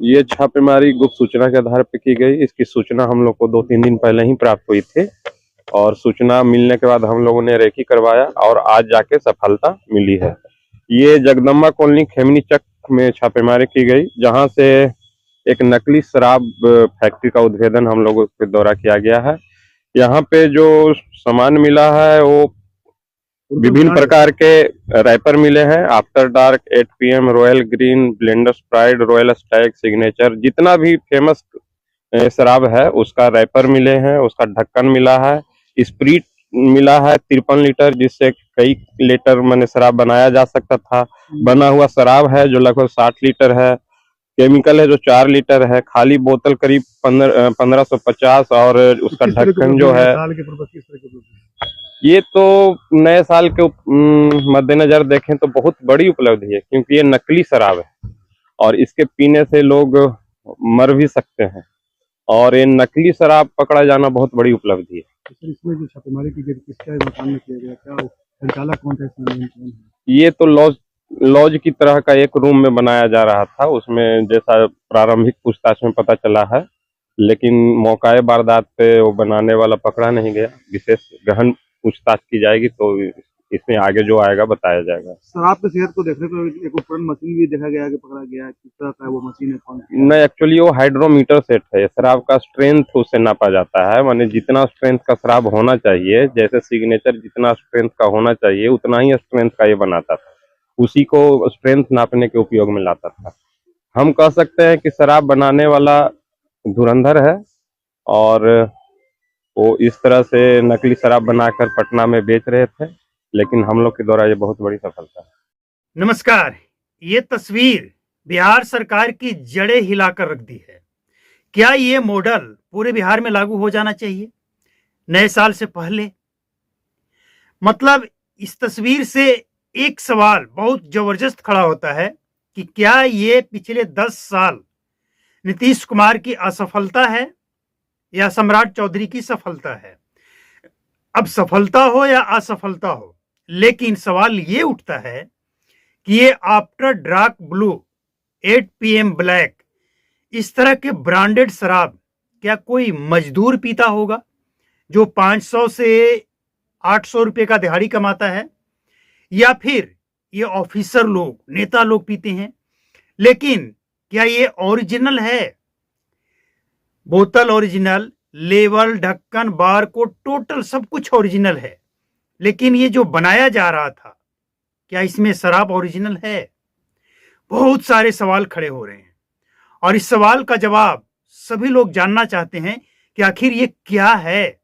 ये छापेमारी गुप्त सूचना के आधार पर की गई। इसकी सूचना हम लोग को 2-3 दिन पहले ही प्राप्त हुई थी और सूचना मिलने के बाद हम लोगों ने रेकी करवाया और आज जाके सफलता मिली है। ये जगदम्बा कॉलोनी खेमनी चक में छापेमारी की गई, जहां से एक नकली शराब फैक्ट्री का उद्भेदन हम लोगों के द्वारा किया गया है। यहाँ पे जो सामान मिला है वो विभिन्न प्रकार के रैपर मिले हैं। After dark, 8 PM, royal green, blenders pride, royal Stag, signature, जितना भी फेमस शराब है उसका रैपर मिले हैं, उसका ढक्कन मिला है। स्प्रीट मिला है 53 लीटर, जिससे कई लीटर मैंने शराब बनाया जा सकता था। बना हुआ शराब है जो लगभग 60 लीटर है। केमिकल है जो 4 लीटर है। खाली बोतल करीब 1550 और उसका ढक्कन जो है, ये तो नए साल के मद्देनजर देखें तो बहुत बड़ी उपलब्धि है, क्योंकि ये नकली शराब है और इसके पीने से लोग मर भी सकते हैं और ये नकली शराब पकड़ा जाना बहुत बड़ी उपलब्धि है। तो इसमें जो छापेमारी की गई किसके मकान में किया गया, क्या संचालक कौन था इसमें? ये तो लॉज की तरह का एक रूम में बनाया जा रहा था, उसमें जैसा प्रारंभिक पूछताछ में पता चला है, लेकिन मौकाए वारदात पे वो बनाने वाला पकड़ा नहीं गया। विशेष गहन पूछताछ की जाएगी तो इसमें आगे जो आएगा बताया जाएगा। शराब की सेहत को देखने को एक उपकरण मशीन भी देखा गया कि पकड़ा गया है, किस तरह का वो मशीन है, कौन सी? नहीं, एक्चुअली वो हाइड्रोमीटर सेट है। शराब का स्ट्रेंथ उससे नापा जाता है, माने जितना स्ट्रेंथ का शराब होना चाहिए, जैसे सिग्नेचर जितना स्ट्रेंथ का होना चाहिए उतना ही स्ट्रेंथ का ये बनाता था, उसी को स्ट्रेंथ नापने के उपयोग में लाता था। हम कह सकते हैं कि शराब बनाने वाला धुरंधर है और वो इस तरह से नकली शराब बनाकर पटना में बेच रहे थे, लेकिन हम लोग के द्वारा ये बहुत बड़ी सफलता है। नमस्कार। ये तस्वीर बिहार सरकार की जड़ें हिलाकर रख दी है। क्या ये मॉडल पूरे बिहार में लागू हो जाना चाहिए नए साल से पहले? मतलब इस तस्वीर से एक सवाल बहुत जबरदस्त खड़ा होता है कि क्या ये पिछले 10 साल नीतीश कुमार की असफलता है या सम्राट चौधरी की सफलता है? अब सफलता हो या असफलता हो, लेकिन सवाल ये उठता है कि ये after dark blue, 8 PM black, इस तरह के ब्रांडेड शराब क्या कोई मजदूर पीता होगा जो 500 से 800 रुपए का दिहाड़ी कमाता है, या फिर ये ऑफिसर लोग, नेता लोग पीते हैं? लेकिन क्या ये ओरिजिनल है? बोतल ओरिजिनल, लेवल, ढक्कन, बार कोड, टोटल सब कुछ ओरिजिनल है, लेकिन ये जो बनाया जा रहा था, क्या इसमें शराब ओरिजिनल है? बहुत सारे सवाल खड़े हो रहे हैं और इस सवाल का जवाब सभी लोग जानना चाहते हैं कि आखिर ये क्या है,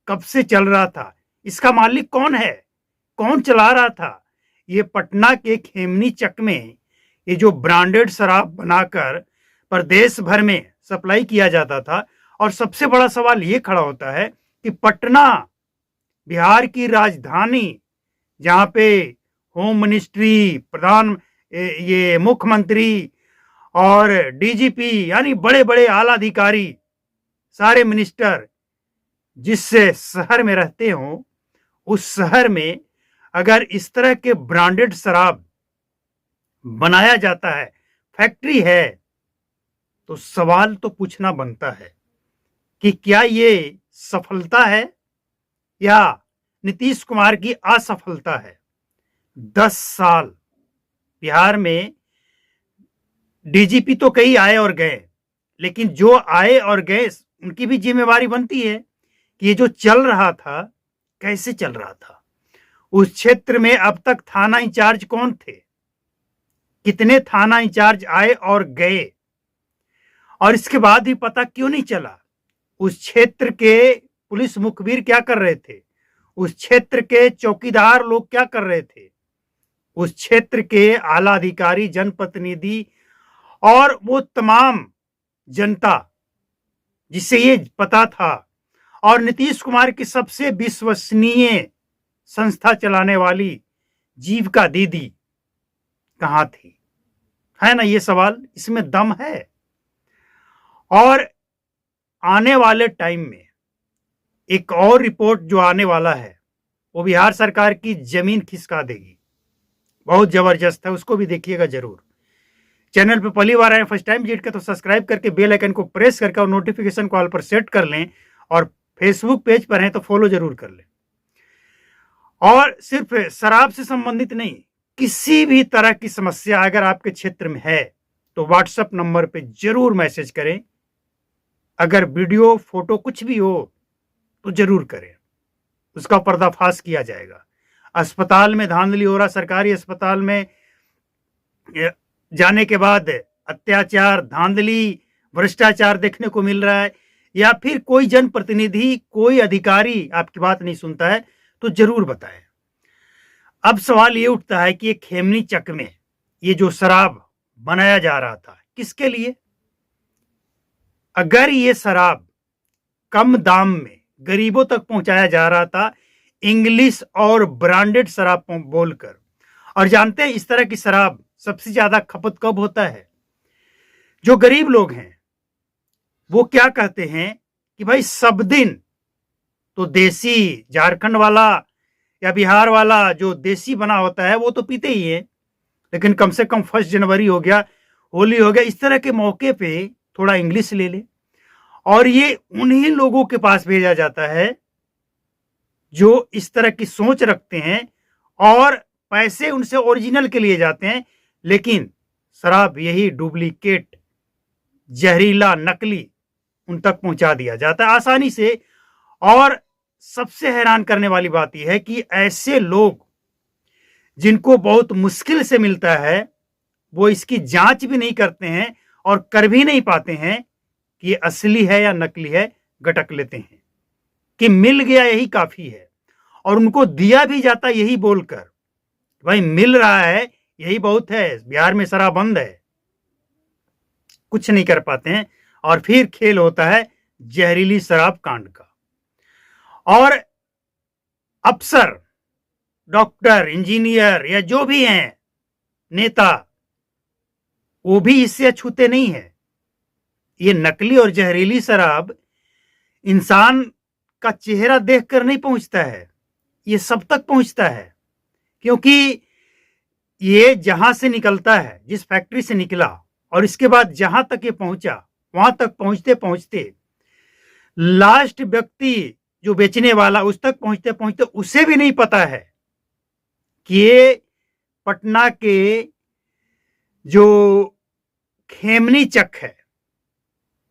कब से चल रहा था, इसका मालिक कौन है, कौन चला रहा था? ये पटना के खेमनी चक में ये जो ब्रांडेड शराब बनाकर प्रदेश भर में सप्लाई किया जाता था। और सबसे बड़ा सवाल ये खड़ा होता है कि पटना बिहार की राजधानी, जहां पे होम मिनिस्ट्री, प्रधान, ये मुख्यमंत्री और डीजीपी यानी बड़े बड़े आला अधिकारी, सारे मिनिस्टर जिससे शहर में रहते हो, उस शहर में अगर इस तरह के ब्रांडेड शराब बनाया जाता है, फैक्ट्री है, तो सवाल तो पूछना बनता है कि क्या ये सफलता है या नीतीश कुमार की असफलता है? 10 साल बिहार में डीजीपी तो कई आए और गए, लेकिन जो आए और गए उनकी भी जिम्मेवारी बनती है कि ये जो चल रहा था कैसे चल रहा था। उस क्षेत्र में अब तक थाना इंचार्ज कौन थे, कितने थाना इंचार्ज आए और गए, और इसके बाद भी पता क्यों नहीं चला? उस क्षेत्र के पुलिस मुखबिर क्या कर रहे थे, उस क्षेत्र के चौकीदार लोग क्या कर रहे थे, उस क्षेत्र के आला अधिकारी, जनप्रतिनिधि और वो तमाम जनता जिसे ये पता था, और नीतीश कुमार की सबसे विश्वसनीय संस्था चलाने वाली जीविका दीदी कहां थी? है ना ये सवाल, इसमें दम है। और आने वाले टाइम में एक और रिपोर्ट जो आने वाला है वो बिहार सरकार की जमीन खिसका देगी, बहुत जबरदस्त है, उसको भी देखिएगा जरूर। चैनल पे पहली बार आए, फर्स्ट टाइम विजिट कर, तो सब्सक्राइब करके बेल आइकन को प्रेस करके और नोटिफिकेशन कॉल पर सेट कर लें। और फेसबुक पेज पर हैं तो फॉलो जरूर कर लें। और सिर्फ शराब से संबंधित नहीं, किसी भी तरह की समस्या अगर आपके क्षेत्र में है तो व्हाट्सएप नंबर पे जरूर मैसेज करें। अगर वीडियो फोटो कुछ भी हो तो जरूर करें, उसका पर्दाफाश किया जाएगा। अस्पताल में धांधली हो रहा, सरकारी अस्पताल में जाने के बाद अत्याचार, धांधली, भ्रष्टाचार देखने को मिल रहा है, या फिर कोई जनप्रतिनिधि, कोई अधिकारी आपकी बात नहीं सुनता है, तो जरूर बताएं। अब सवाल ये उठता है कि ये खेमनी चक में ये जो शराब बनाया जा रहा था, किसके लिए? अगर ये शराब कम दाम में गरीबों तक पहुंचाया जा रहा था, इंग्लिश और ब्रांडेड शराब बोलकर, और जानते हैं इस तरह की शराब सबसे ज्यादा खपत कब होता है? जो गरीब लोग हैं वो क्या कहते हैं कि भाई सब दिन तो देसी झारखंड वाला या बिहार वाला जो देसी बना होता है वो तो पीते ही है, लेकिन कम से कम 1 जनवरी हो गया, होली हो गया, इस तरह के मौके पे थोड़ा इंग्लिश ले ले। और ये उन्हीं लोगों के पास भेजा जाता है जो इस तरह की सोच रखते हैं और पैसे उनसे ओरिजिनल के लिए जाते हैं, लेकिन शराब यही डुप्लीकेट, जहरीला, नकली उन तक पहुंचा दिया जाता है आसानी से। और सबसे हैरान करने वाली बात यह है कि ऐसे लोग जिनको बहुत मुश्किल से मिलता है वो इसकी जांच भी नहीं करते हैं और कर भी नहीं पाते हैं कि ये असली है या नकली है, गटक लेते हैं कि मिल गया यही काफी है। और उनको दिया भी जाता यही बोलकर, भाई मिल रहा है यही बहुत है, बिहार में शराब बंद है। कुछ नहीं कर पाते हैं और फिर खेल होता है जहरीली शराब कांड का। और अफसर, डॉक्टर, इंजीनियर या जो भी हैं नेता, वो भी इससे अछूते नहीं है। ये नकली और जहरीली शराब इंसान का चेहरा देखकर नहीं पहुंचता है, ये सब तक पहुंचता है, क्योंकि ये जहां से निकलता है, जिस फैक्ट्री से निकला, और इसके बाद जहां तक ये पहुंचा, वहां तक पहुंचते पहुंचते लास्ट व्यक्ति जो बेचने वाला, उस तक पहुंचते पहुंचते उसे भी नहीं पता है कि ये पटना के जो खेमनी चक है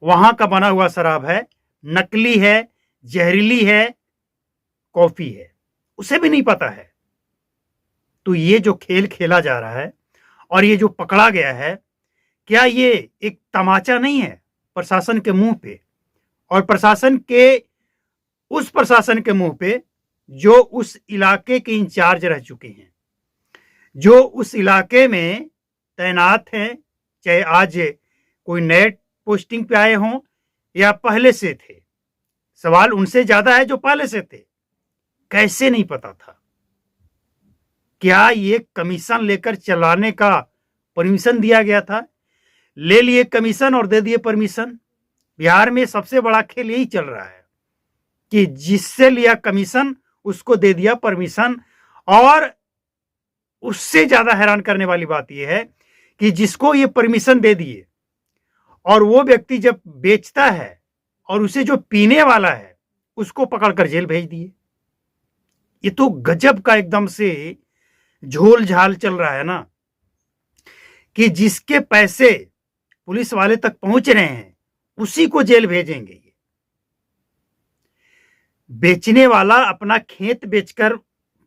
वहां का बना हुआ शराब है, नकली है, जहरीली है, कॉफी है, उसे भी नहीं पता है। तो ये जो खेल खेला जा रहा है और ये जो पकड़ा गया है, क्या ये एक तमाचा नहीं है प्रशासन के मुंह पे, और प्रशासन के मुंह पे जो उस इलाके के इंचार्ज रह चुके हैं, जो उस इलाके में तैनात हैं, चाहे आज कोई नए पोस्टिंग पे आए हों या पहले से थे। सवाल उनसे ज्यादा है जो पहले से थे। कैसे नहीं पता था? क्या ये कमीशन लेकर चलाने का परमिशन दिया गया था? ले लिए कमीशन और दे दिए परमिशन। बिहार में सबसे बड़ा खेल यही चल रहा है कि जिससे लिया कमीशन उसको दे दिया परमिशन। और उससे ज्यादा हैरान करने वाली बात यह है कि जिसको ये परमिशन दे दिए और वो व्यक्ति जब बेचता है और उसे जो पीने वाला है उसको पकड़कर जेल भेज दिए। ये तो गजब का एकदम से झोल झाल चल रहा है ना, कि जिसके पैसे पुलिस वाले तक पहुंच रहे हैं उसी को जेल भेजेंगे। ये बेचने वाला अपना खेत बेचकर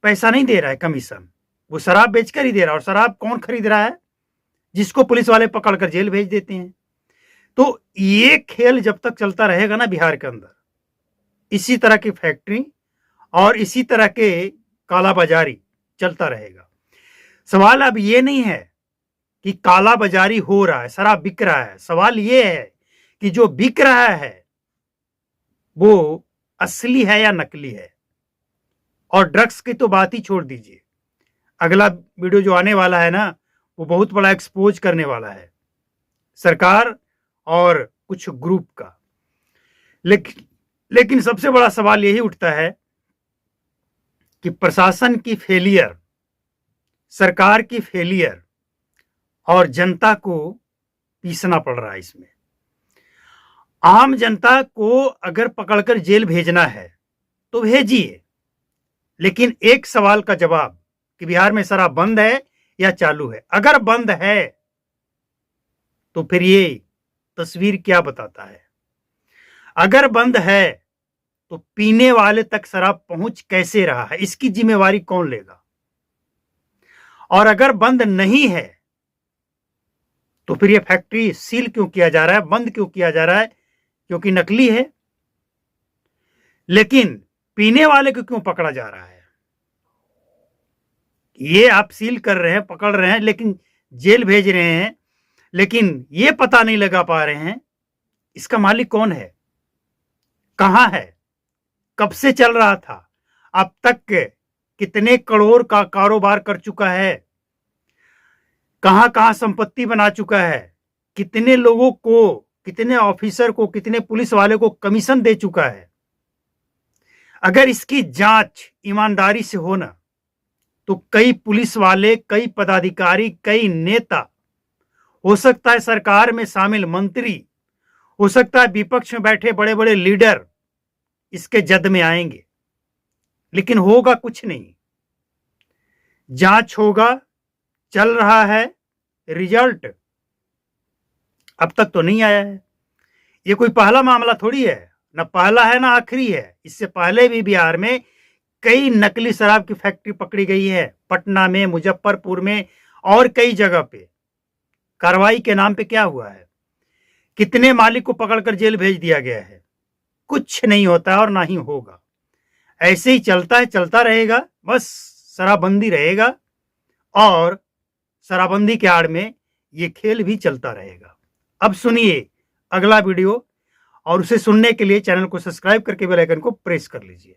पैसा नहीं दे रहा है कमीशन, वो शराब बेचकर ही दे रहा है। और शराब कौन खरीद रहा है? जिसको पुलिस वाले पकड़कर जेल भेज देते हैं। तो ये खेल जब तक चलता रहेगा ना बिहार के अंदर, इसी तरह की फैक्ट्री और इसी तरह के कालाबाजारी चलता रहेगा। सवाल अब ये नहीं है कि कालाबाजारी हो रहा है, शराब बिक रहा है। सवाल ये है कि जो बिक रहा है वो असली है या नकली है। और ड्रग्स की तो बात ही छोड़ दीजिए, अगला वीडियो जो आने वाला है ना, वो बहुत बड़ा एक्सपोज करने वाला है सरकार और कुछ ग्रुप का। लेकिन सबसे बड़ा सवाल यही उठता है कि प्रशासन की फेलियर, सरकार की फेलियर और जनता को पीसना पड़ रहा है इसमें। आम जनता को अगर पकड़कर जेल भेजना है तो भेजिए, लेकिन एक सवाल का जवाब कि बिहार में शराब बंद है या चालू है। अगर बंद है तो फिर ये तस्वीर क्या बताता है? अगर बंद है तो पीने वाले तक शराब पहुंच कैसे रहा है, इसकी जिम्मेवारी कौन लेगा? और अगर बंद नहीं है तो फिर ये फैक्ट्री सील क्यों किया जा रहा है, बंद क्यों किया जा रहा है? क्योंकि नकली है। लेकिन पीने वाले को क्यों पकड़ा जा रहा है? ये आप सील कर रहे हैं, पकड़ रहे हैं, लेकिन जेल भेज रहे हैं, लेकिन ये पता नहीं लगा पा रहे हैं इसका मालिक कौन है, कहां है, कब से चल रहा था, अब तक कितने करोड़ का कारोबार कर चुका है, कहां कहां संपत्ति बना चुका है, कितने लोगों को, कितने ऑफिसर को, कितने पुलिस वाले को कमीशन दे चुका है। अगर इसकी जांच ईमानदारी से हो ना तो कई पुलिस वाले, कई पदाधिकारी, कई नेता, हो सकता है सरकार में शामिल मंत्री, हो सकता है विपक्ष में बैठे बड़े बड़े लीडर इसके जद में आएंगे, लेकिन होगा कुछ नहीं। जांच होगा, चल रहा है, रिजल्ट अब तक तो नहीं आया है। ये कोई पहला मामला थोड़ी है, ना पहला है ना आखिरी है। इससे पहले भी बिहार में कई नकली शराब की फैक्ट्री पकड़ी गई है, पटना में, मुजफ्फरपुर में और कई जगह पे। कार्रवाई के नाम पे क्या हुआ है? कितने मालिक को पकड़कर जेल भेज दिया गया है? कुछ नहीं होता और ना ही होगा। ऐसे ही चलता है, चलता रहेगा, बस शराबबंदी रहेगा और शराबबंदी के आड़ में ये खेल भी चलता रहेगा। अब सुनिए अगला वीडियो, और उसे सुनने के लिए चैनल को सब्सक्राइब करके बेल आइकन को प्रेस कर लीजिए।